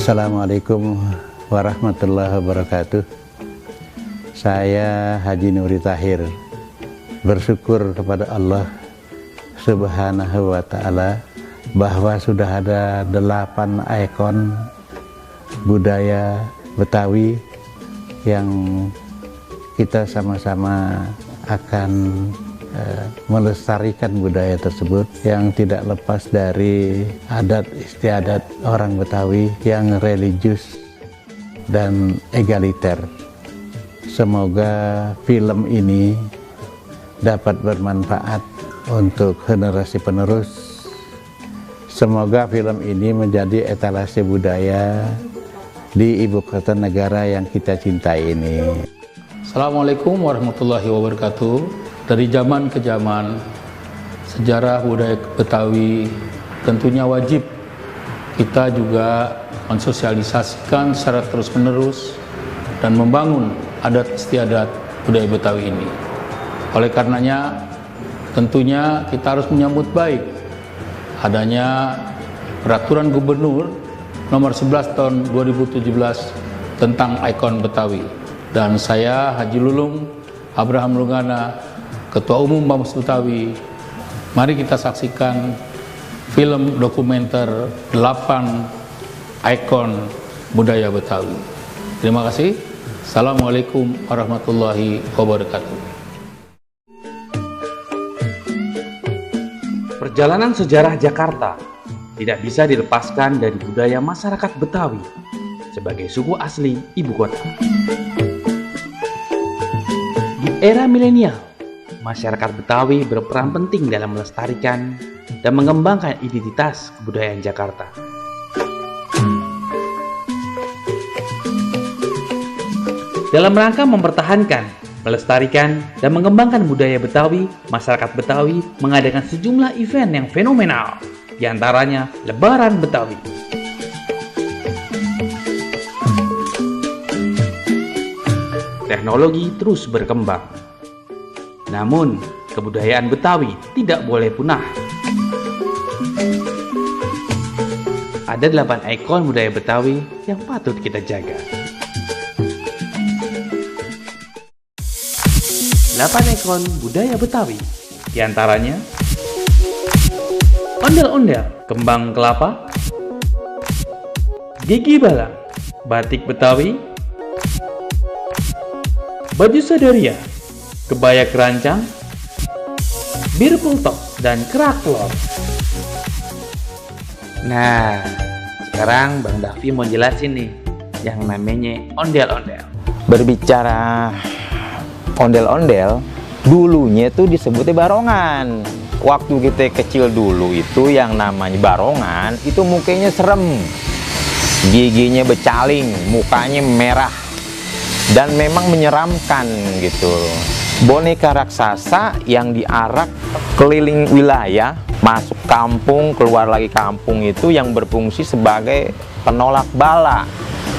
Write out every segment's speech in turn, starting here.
Assalamualaikum warahmatullahi wabarakatuh. Saya Haji Nuri Tahir bersyukur kepada Allah Subhanahu wa Ta'ala bahwa sudah ada 8 ikon budaya Betawi yang kita sama-sama akan melestarikan budaya tersebut yang tidak lepas dari adat istiadat orang Betawi yang religius dan egaliter. Semoga film ini dapat bermanfaat untuk generasi penerus. Semoga film ini menjadi etalase budaya di ibu kota negara yang kita cintai ini. Assalamualaikum warahmatullahi wabarakatuh. Dari zaman ke zaman, sejarah budaya Betawi tentunya wajib kita juga mensosialisasikan secara terus-menerus dan membangun adat istiadat budaya Betawi ini. Oleh karenanya, tentunya kita harus menyambut baik adanya Peraturan Gubernur Nomor 11 Tahun 2017 tentang ikon Betawi. Dan saya Haji Lulung Abraham Lunggana, Ketua Umum BAMUS Betawi, mari kita saksikan film dokumenter 8 ikon budaya Betawi. Terima kasih. Assalamualaikum warahmatullahi wabarakatuh. Perjalanan sejarah Jakarta tidak bisa dilepaskan dari budaya masyarakat Betawi sebagai suku asli ibu kota. Di era milenial, masyarakat Betawi berperan penting dalam melestarikan dan mengembangkan identitas kebudayaan Jakarta. Dalam rangka mempertahankan, melestarikan, dan mengembangkan budaya Betawi, masyarakat Betawi mengadakan sejumlah event yang fenomenal, di antaranya Lebaran Betawi. Teknologi terus berkembang. Namun, kebudayaan Betawi tidak boleh punah. Ada 8 ikon budaya Betawi yang patut kita jaga. 8 ikon budaya Betawi, di antaranya ondel-ondel kembang kelapa, gigi balang, batik Betawi, baju sadaria, kebaya kerancang, bir pultok, dan kerak telur. Nah, sekarang Bang Davi mau jelasin nih yang namanya ondel-ondel. Berbicara ondel-ondel, dulunya tuh disebutnya barongan. Waktu kita kecil dulu itu yang namanya barongan itu mukanya serem, giginya becaling, mukanya merah, dan memang menyeramkan gitu. Boneka raksasa yang diarak keliling wilayah, masuk kampung, keluar lagi kampung, itu yang berfungsi sebagai penolak bala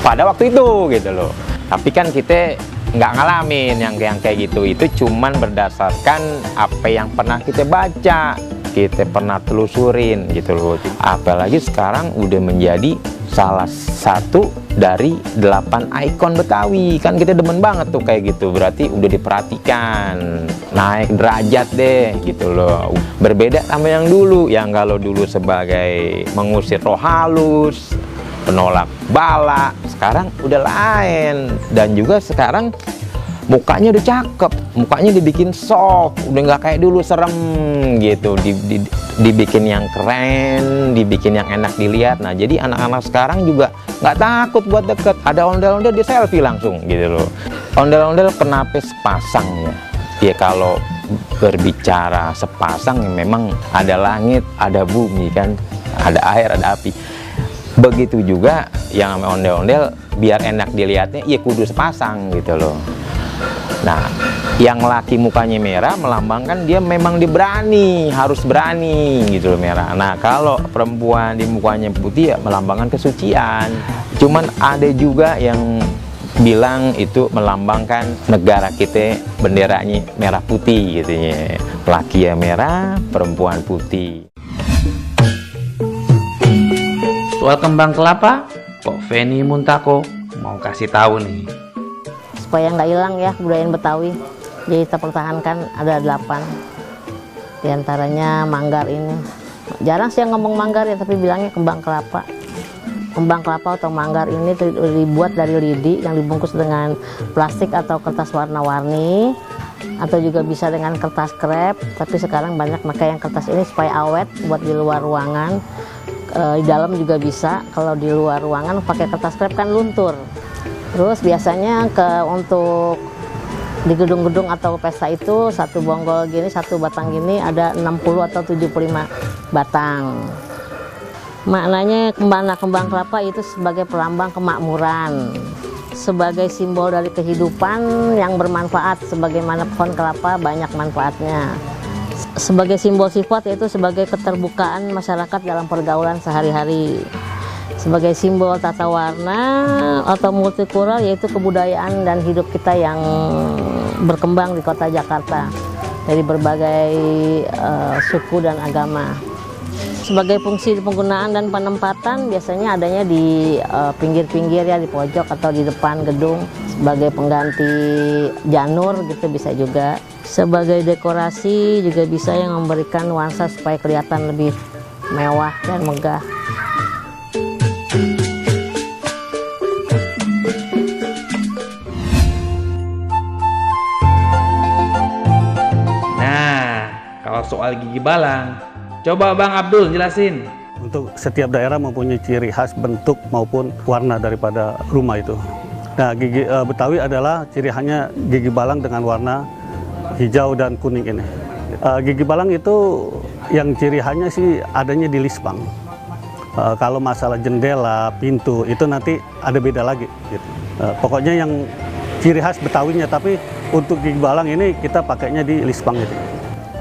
pada waktu itu gitu loh. Tapi kan kita nggak ngalamin yang kayak gitu, itu cuman berdasarkan apa yang pernah kita baca, kita pernah telusurin gitu loh. Apalagi sekarang udah menjadi salah satu dari 8 ikon Betawi, kan kita demen banget tuh kayak gitu, berarti udah diperhatikan, naik derajat deh gitu loh. Berbeda sama yang dulu, yang kalau dulu sebagai mengusir roh halus, penolak bala, sekarang udah lain. Dan juga sekarang mukanya udah cakep, mukanya dibikin soft, udah nggak kayak dulu serem gitu, dibikin yang keren, dibikin yang enak dilihat. Nah, jadi anak-anak sekarang juga nggak takut buat deket, ada ondel-ondel di selfie langsung gitu loh. Ondel-ondel kenapa sepasang ya? Ya kalau berbicara sepasang ya memang ada langit, ada bumi kan, ada air, ada api. Begitu juga yang namanya ondel-ondel, biar enak dilihatnya, ya kudu sepasang gitu loh. Nah, yang laki mukanya merah melambangkan dia memang diberani, harus berani gitu loh, merah. Nah, kalau perempuan di mukanya putih ya melambangkan kesucian. Cuman ada juga yang bilang itu melambangkan negara kita, benderanya merah putih gitu ya. Laki ya merah, perempuan putih. Soal kembang kelapa, Kok Feni Muntako mau kasih tahu nih. Supaya nggak hilang ya kebudayaan Betawi, jadi kita pertahankan ada 8. Di antaranya manggar ini. Jarang sih yang ngomong manggar ya, tapi bilangnya kembang kelapa. Kembang kelapa atau manggar ini dibuat dari lidi yang dibungkus dengan plastik atau kertas warna-warni, atau juga bisa dengan kertas krep, tapi sekarang banyak pakai yang kertas ini supaya awet buat di luar ruangan. Di dalam juga bisa, kalau di luar ruangan pakai kertas krep kan luntur. Terus biasanya untuk di gedung-gedung atau pesta itu satu bonggol gini, satu batang gini ada 60 atau 75 batang. Maknanya kembang kelapa itu sebagai pelambang kemakmuran, sebagai simbol dari kehidupan yang bermanfaat, sebagaimana pohon kelapa banyak manfaatnya. Sebagai simbol sifat yaitu sebagai keterbukaan masyarakat dalam pergaulan sehari-hari. Sebagai simbol tata warna atau multikultural yaitu kebudayaan dan hidup kita yang berkembang di kota Jakarta dari berbagai suku dan agama. Sebagai fungsi penggunaan dan penempatan biasanya adanya di pinggir-pinggir ya, di pojok atau di depan gedung sebagai pengganti janur gitu bisa juga. Sebagai dekorasi juga bisa yang memberikan nuansa supaya kelihatan lebih mewah dan megah. Nah, kalau soal gigi balang, coba Bang Abdul jelasin. Untuk setiap daerah mempunyai ciri khas bentuk maupun warna daripada rumah itu. Nah, gigi Betawi adalah ciri khasnya gigi balang dengan warna hijau dan kuning ini. Gigi balang itu yang ciri khasnya sih adanya di lispang. Kalau masalah jendela, pintu itu nanti ada beda lagi. Gitu. Pokoknya yang ciri khas Betawinya, tapi untuk gigi balang ini kita pakainya di lispang gitu.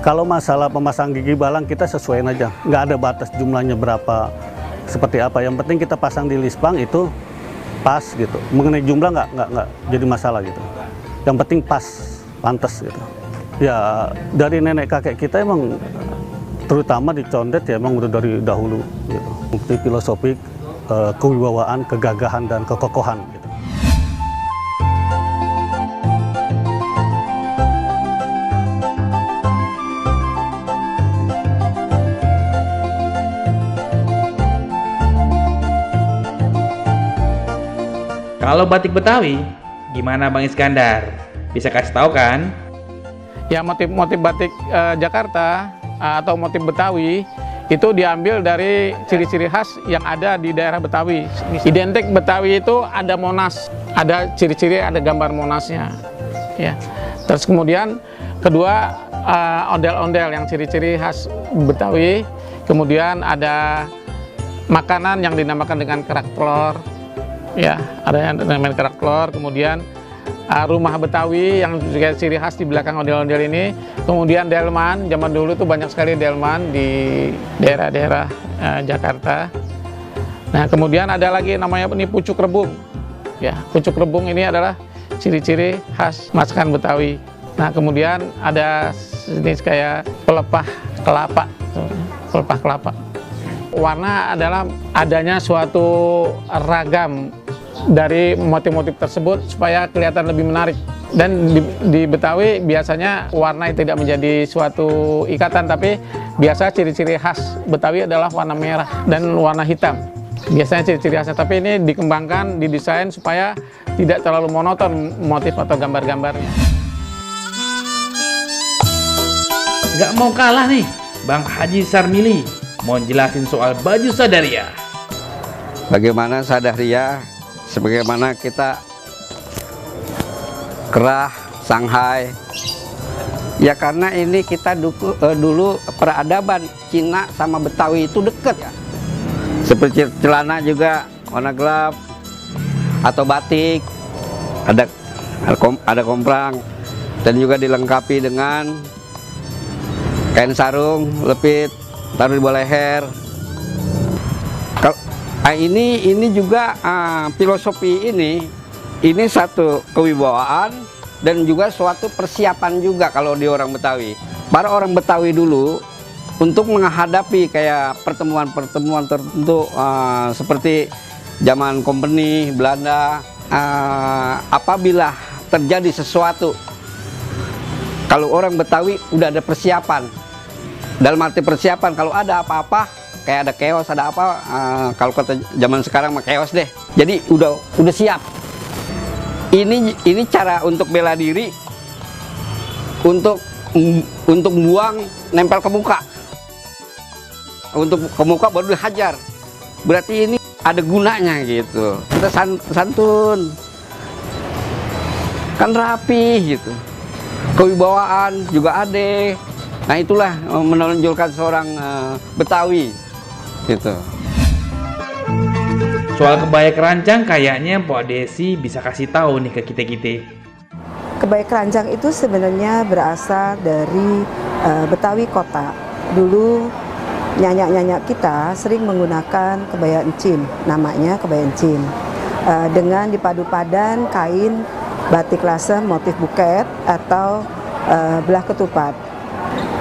Kalau masalah pemasang gigi balang kita sesuaiin aja, nggak ada batas jumlahnya berapa, seperti apa. Yang penting kita pasang di lispang itu pas gitu. Mengenai jumlah nggak jadi masalah gitu. Yang penting pas, pantas gitu. Ya dari nenek kakek kita emang terutama di Condet ya emang udah dari dahulu gitu. Bukti filosofik, kewibawaan, kegagahan dan kekokohan gitu. Kalau batik Betawi, gimana Bang Iskandar? Bisa kasih tahu kan? Ya, motif-motif batik Jakarta atau motif Betawi itu diambil dari ciri-ciri khas yang ada di daerah Betawi. Identik Betawi itu ada Monas, ada ciri-ciri, ada gambar Monasnya. Ya. Terus kemudian kedua ondel-ondel yang ciri-ciri khas Betawi. Kemudian ada makanan yang dinamakan dengan kerak telur. Ya, ada yang dinamakan kerak telur. Kemudian rumah Betawi yang juga ciri khas di belakang ondel-ondel ini. Kemudian delman, zaman dulu tuh banyak sekali delman di daerah-daerah Jakarta. Nah, kemudian ada lagi namanya ini pucuk rebung. Ya, pucuk rebung ini adalah ciri-ciri khas masakan Betawi. Nah, kemudian ada jenis kayak pelepah kelapa. Pelepah kelapa. Warna adalah adanya suatu ragam dari motif-motif tersebut supaya kelihatan lebih menarik. Dan di Betawi biasanya warna tidak menjadi suatu ikatan, tapi biasa ciri-ciri khas Betawi adalah warna merah dan warna hitam. Biasanya ciri-ciri khasnya, tapi ini dikembangkan, didesain supaya tidak terlalu monoton motif atau gambar-gambarnya. Nggak mau kalah nih, Bang Haji Sarmili mau jelasin soal baju Sadaria. Bagaimana Sadaria, sebagaimana kita kerah, Shanghai. Ya karena ini kita dulu peradaban Cina sama Betawi itu dekat ya. Seperti celana juga warna gelap atau batik, ada komprang, dan juga dilengkapi dengan kain sarung, lepit, taruh di bawah leher. Ini juga filosofi ini satu kewibawaan dan juga suatu persiapan juga kalau di orang Betawi. Para orang Betawi dulu untuk menghadapi kayak pertemuan-pertemuan tertentu seperti zaman company Belanda, apabila terjadi sesuatu, kalau orang Betawi udah ada persiapan. Dalam arti persiapan, kalau ada apa-apa, kayak ada chaos, ada apa, kalau kata zaman sekarang mah chaos deh. Jadi udah siap. Ini cara untuk bela diri, untuk buang, nempel ke muka. Untuk ke muka baru dihajar. Berarti ini ada gunanya gitu. Kita santun, kan rapi gitu. Kewibawaan juga ada. Nah itulah menonjolkan seorang Betawi gitu. Soal kebaya keranjang kayaknya Mpok Desi bisa kasih tahu nih ke kita-kita. Kebaya keranjang itu sebenarnya berasal dari Betawi kota. Dulu nyanyak-nyanyak kita sering menggunakan kebaya encim, namanya kebaya encim. Dengan dipadu padan kain batik lasem motif buket atau belah ketupat.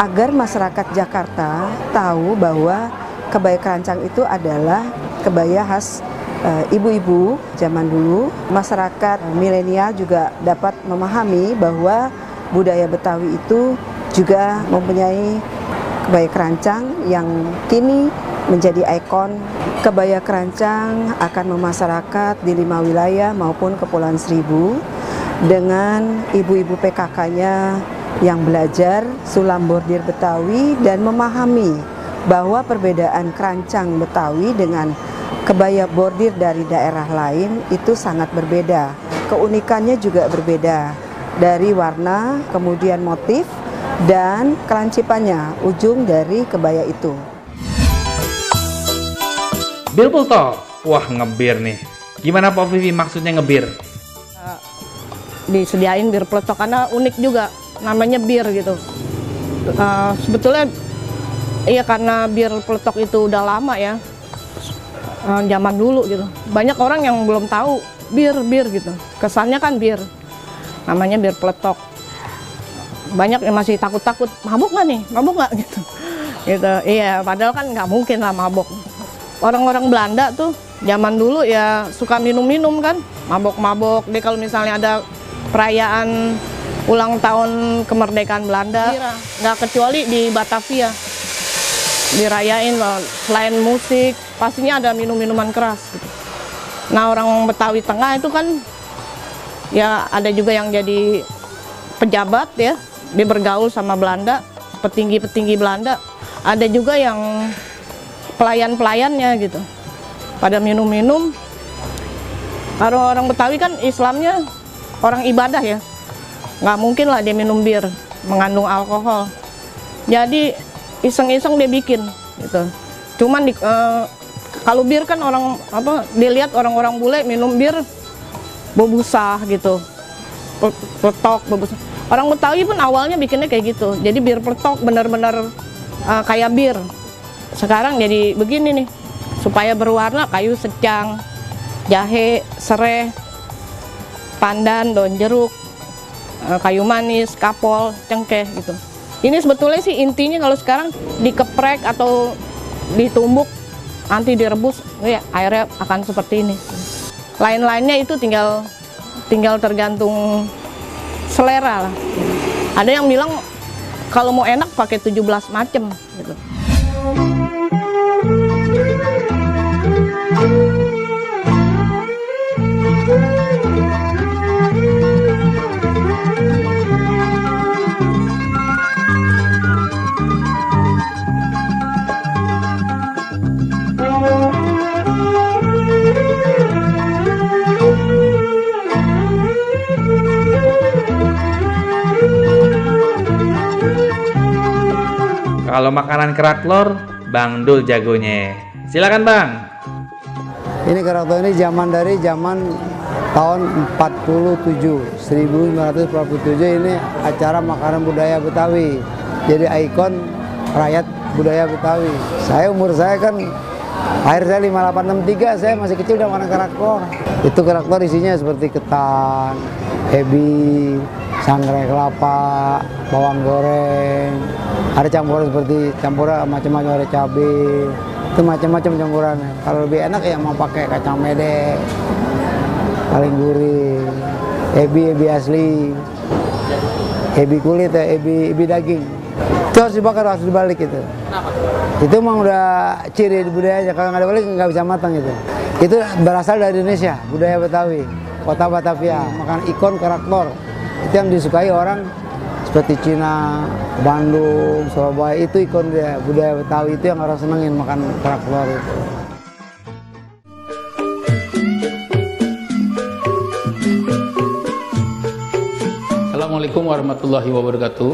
Agar masyarakat Jakarta tahu bahwa kebaya keranjang itu adalah kebaya khas ibu-ibu zaman dulu. Masyarakat milenial juga dapat memahami bahwa budaya Betawi itu juga mempunyai kebaya keranjang yang kini menjadi ikon. Kebaya keranjang akan memasyarakat di 5 wilayah maupun Kepulauan Seribu dengan ibu-ibu PKK-nya yang belajar sulam bordir Betawi dan memahami bahwa perbedaan keranjang Betawi dengan kebaya bordir dari daerah lain itu sangat berbeda. Keunikannya juga berbeda dari warna, kemudian motif, dan kelancipannya, ujung dari kebaya itu. Bir Talk, wah ngebir nih. Gimana Pak Vivi maksudnya ngebir? Disediain bir peletok karena unik juga, namanya bir gitu. Sebetulnya iya karena bir peletok itu udah lama ya. Zaman dulu gitu. Banyak orang yang belum tahu bir gitu. Kesannya kan bir. Namanya bir peletok. Banyak yang masih takut-takut, mabuk nggak nih? Mabuk nggak gitu. Gitu. Iya, padahal kan nggak mungkin lah mabuk. Orang-orang Belanda tuh zaman dulu ya suka minum-minum kan, mabok-mabok. Dia kalau misalnya ada perayaan ulang tahun kemerdekaan Belanda, nggak kecuali di Batavia. Dirayain loh, selain musik pastinya ada minum-minuman keras gitu. Nah orang Betawi Tengah itu kan ya ada juga yang jadi pejabat ya, dia bergaul sama Belanda, petinggi-petinggi Belanda, ada juga yang pelayan-pelayannya gitu pada minum-minum. Kalau orang Betawi kan Islamnya orang ibadah ya, nggak mungkin lah dia minum bir mengandung alkohol, jadi iseng-iseng dia bikin gitu. Cuman kalau bir kan orang dilihat orang-orang bule minum bir bobusah gitu, peletok bobusah. Orang Betawi pun awalnya bikinnya kayak gitu, jadi bir peletok benar-benar kayak bir. Sekarang jadi begini nih, supaya berwarna kayu secang, jahe, serai, pandan, daun jeruk, kayu manis, kapol, cengkeh gitu. Ini sebetulnya sih intinya kalau sekarang dikeprek atau ditumbuk, nanti direbus, ya airnya akan seperti ini. Lain-lainnya itu tinggal tergantung selera lah. Ada yang bilang kalau mau enak pakai 17 macam gitu. Kalau makanan kerak telur, Bang Dul jagonya. Silakan Bang. Ini kerak telur ini dari zaman tahun 1947 ini acara makanan budaya Betawi. Jadi ikon rakyat budaya Betawi. Umur saya kan akhir saya 5863, saya masih kecil udah makan kerak telur. Itu kerak telur isinya seperti ketan, ebi, sangrai kelapa, bawang goreng, ada campuran seperti campuran macam-macam, ada cabai, Itu macam-macam campurannya. Kalau lebih enak ya mau pakai kacang mede, paling gurih, ebi asli, ebi kulit ya, ebi daging. Itu harus dibakar, harus dibalik itu. Kenapa? Itu memang udah ciri budayanya. Kalau nggak dibalik nggak bisa matang itu. Itu berasal dari Indonesia, budaya Betawi, kota Batavia, makan ikon karakter. Itu yang disukai orang seperti Cina, Bandung, Surabaya, itu ikon dia, budaya Betawi itu yang orang senengin makan kerak telur itu. Assalamualaikum warahmatullahi wabarakatuh.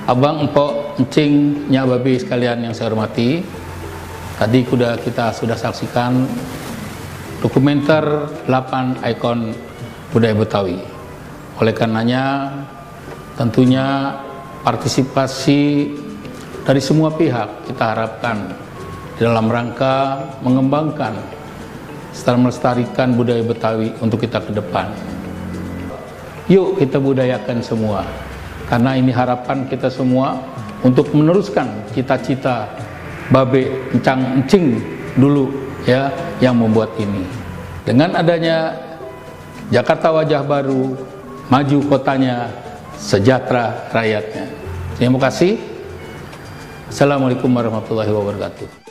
Abang, empok, encing, nyak babi sekalian yang saya hormati. Tadi kita sudah saksikan dokumenter 8 ikon budaya Betawi. Oleh karenanya tentunya partisipasi dari semua pihak kita harapkan dalam rangka mengembangkan serta melestarikan budaya Betawi untuk kita ke depan. Yuk kita budayakan semua, karena ini harapan kita semua untuk meneruskan cita-cita Babe Encang Encing dulu ya yang membuat ini. Dengan adanya Jakarta wajah baru, maju kotanya, sejahtera rakyatnya. Terima kasih. Assalamualaikum warahmatullahi wabarakatuh.